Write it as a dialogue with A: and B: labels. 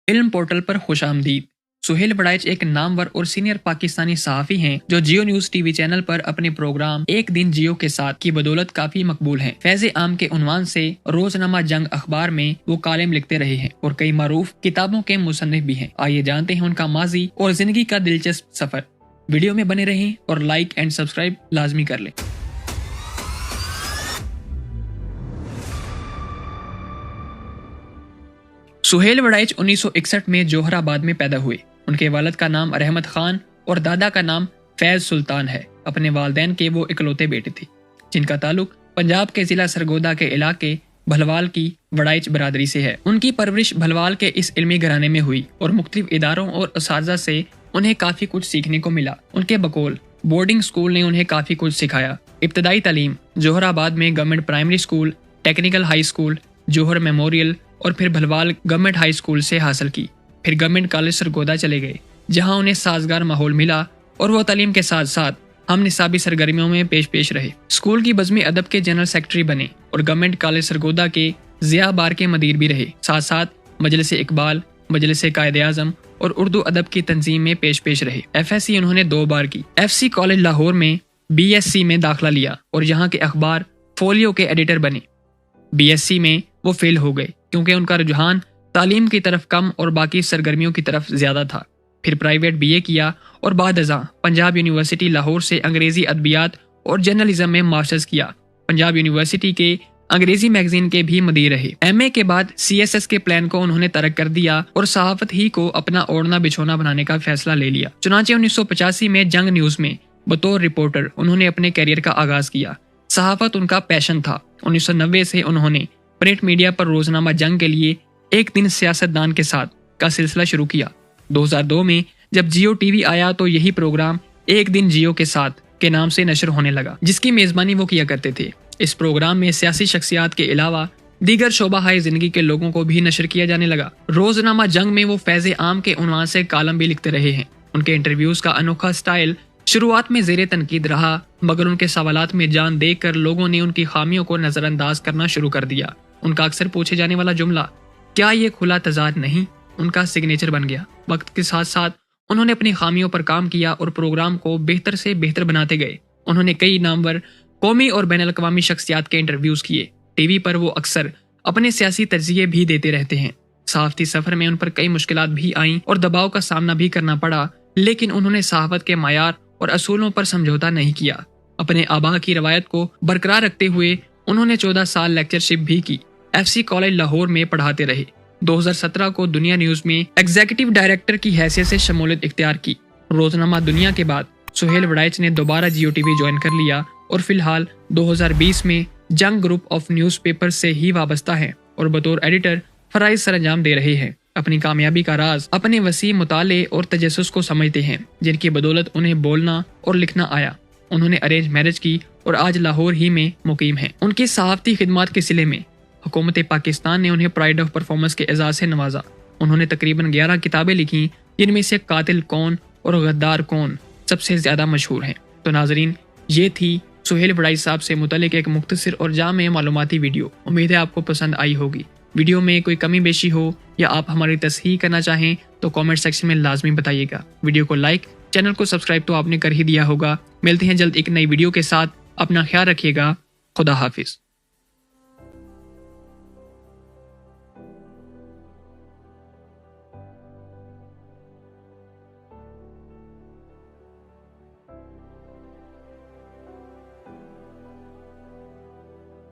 A: علم پورٹل پر خوش آمدید۔ سہیل وڑائچ ایک نامور اور سینئر پاکستانی صحافی ہیں جو Geo news TV channel پر اپنے پروگرام ایک دن جیو کے ساتھ کی بدولت کافی مقبول ہیں۔ فیض عام کے عنوان سے روزنامہ جنگ اخبار میں وہ کالم لکھتے رہے ہیں اور کئی معروف کتابوں کے مصنف بھی ہیں۔ آئیے جانتے ہیں ان کا ماضی اور زندگی کا دلچسپ سفر۔ ویڈیو میں بنے رہیں اور لائک اینڈ سبسکرائب لازمی کر لیں۔ سہیل وڑائچ 1961 میں جوہر آباد میں پیدا ہوئے۔ ان کے والد کا نام رحمت خان اور دادا کا نام فیض سلطان ہے۔ اپنے والدین کے وہ اکلوتے بیٹے تھے جن کا تعلق پنجاب کے ضلع سرگودا کے علاقے بھلوال کی وڑائچ برادری سے ہے۔ ان کی پرورش بھلوال کے اس علمی گھرانے میں ہوئی اور مختلف اداروں اور اساتذہ سے انہیں کافی کچھ سیکھنے کو ملا۔ ان کے بقول بورڈنگ سکول نے انہیں کافی کچھ سکھایا۔ ابتدائی تعلیم جوہر آباد میں government primary school, technical high school, Jauhar memorial اور پھر بھلوال گورنمنٹ ہائی سکول سے حاصل کی۔ پھر گورنمنٹ کالج سرگودا چلے گئے جہاں انہیں سازگار ماحول ملا اور وہ تعلیم کے ساتھ ساتھ ہم نصابی سرگرمیوں میں پیش رہے۔ اسکول کی بزمی ادب کے جنرل سیکرٹری بنے اور گورنمنٹ کالج سرگودا کے ضیاء بار کے مدیر بھی رہے۔ ساتھ ساتھ مجلس اقبال، مجلس قائد اعظم اور اردو ادب کی تنظیم میں پیش رہے۔ FSc انہوں نے 2 بار کی۔ FC کالج لاہور میں BSc میں داخلہ لیا اور یہاں کے اخبار فولیو کے ایڈیٹر بنے۔ BSc میں وہ فیل ہو گئے کیونکہ ان کا رجحان تعلیم کی طرف کم اور باقی سرگرمیوں کی طرف زیادہ تھا۔ پھر پرائیویٹ BA کیا اور بعد ازاں پنجاب یونیورسٹی لاہور سے انگریزی ادبیات اور جرنلزم میں ماسٹرز کیا۔ پنجاب یونیورسٹی کے انگریزی میگزین کے بھی مدیر رہے۔ MA کے بعد CSS کے پلان کو انہوں نے ترک کر دیا اور صحافت ہی کو اپنا اوڑھنا بچھونا بنانے کا فیصلہ لے لیا۔ چنانچہ 1985 میں جنگ نیوز میں بطور رپورٹر انہوں نے اپنے کیریئر کا آغاز کیا۔ صحافت ان کا پیشن تھا۔ 1990 سے انہوں نے پرنٹ میڈیا پر روزنامہ جنگ کے لیے ایک دن سیاست دان کے ساتھ کا سلسلہ شروع کیا۔ 2002 میں جب جیو ٹی وی آیا تو یہی پروگرام ایک دن جیو کے ساتھ کے نام سے نشر ہونے لگا جس کی میزبانی وہ کیا کرتے تھے۔ اس پروگرام میں سیاسی شخصیات کے علاوہ دیگر شعبہ ہائے زندگی کے لوگوں کو بھی نشر کیا جانے لگا۔ روزنامہ جنگ میں وہ فیض عام کے عنوان سے کالم بھی لکھتے رہے ہیں۔ ان کے انٹرویوز کا انوکھا سٹائل شروعات میں زیر تنقید رہا مگر ان کے سوالات میں جان دیکھ کر لوگوں نے ان کی خامیوں کو نظر انداز کرنا شروع کر دیا۔ ان کا اکثر پوچھے جانے والا جملہ کیا یہ کھلا تضاد نہیں ان کا سگنیچر بن گیا۔ وقت کے ساتھ ساتھ انہوں نے اپنی خامیوں پر کام کیا اور پروگرام کو بہتر سے بہتر بناتے گئے۔ انہوں نے کئی نامور قومی اور بین الاقوامی شخصیات کے انٹرویوز کیے۔ ٹی وی پر وہ اکثر اپنے سیاسی تجزیے بھی دیتے رہتے ہیں۔ صحافتی سفر میں ان پر کئی مشکلات بھی آئیں اور دباؤ کا سامنا بھی کرنا پڑا لیکن انہوں نے صحافت کے معیار اور اصولوں پر سمجھوتا نہیں کیا۔ اپنے آباء کی روایت کو برقرار رکھتے ہوئے انہوں نے 14 سال لیکچرشپ بھی کی۔ FC کالج لاہور میں پڑھاتے رہے۔ 2017 کو دنیا نیوز میں ایگزیکٹو ڈائریکٹر کی حیثیت سے شمولیت اختیار کی۔ روزنامہ دنیا کے بعد سہیل وڑائچ نے دوبارہ جیو ٹی وی جوائن کر لیا اور فی الحال 2020 میں جنگ گروپ آف نیوز پیپر سے ہی وابستہ ہیں اور بطور ایڈیٹر فرائض سر انجام دے رہے ہیں۔ اپنی کامیابی کا راز اپنے وسیع مطالعے اور تجسس کو سمجھتے ہیں جن کی بدولت انہیں بولنا اور لکھنا آیا۔ انہوں نے ارینج میرج کی اور آج لاہور ہی میں مقیم ہیں۔ ان کی صحافتی خدمات کے صلے میں حکومت پاکستان نے انہیں پرائڈ آف پرفارمنس کے اعزاز سے نوازا۔ انہوں نے تقریباً 11 کتابیں لکھیں جن میں سے قاتل کون اور غدار کون سب سے زیادہ مشہور ہیں۔ تو ناظرین، یہ تھی سہیل وڑائچ صاحب سے متعلق ایک مختصر اور جامع معلوماتی ویڈیو۔ امید ہے آپ کو پسند آئی ہوگی۔ ویڈیو میں کوئی کمی بیشی ہو یا آپ ہماری تصحیح کرنا چاہیں تو کامنٹ سیکشن میں لازمی بتائیے گا۔ ویڈیو کو لائک، چینل کو سبسکرائب تو آپ نے کر ہی دیا ہوگا۔ ملتے ہیں جلد ایک نئی ویڈیو کے ساتھ۔ اپنا خیال رکھیے گا۔ خدا حافظ۔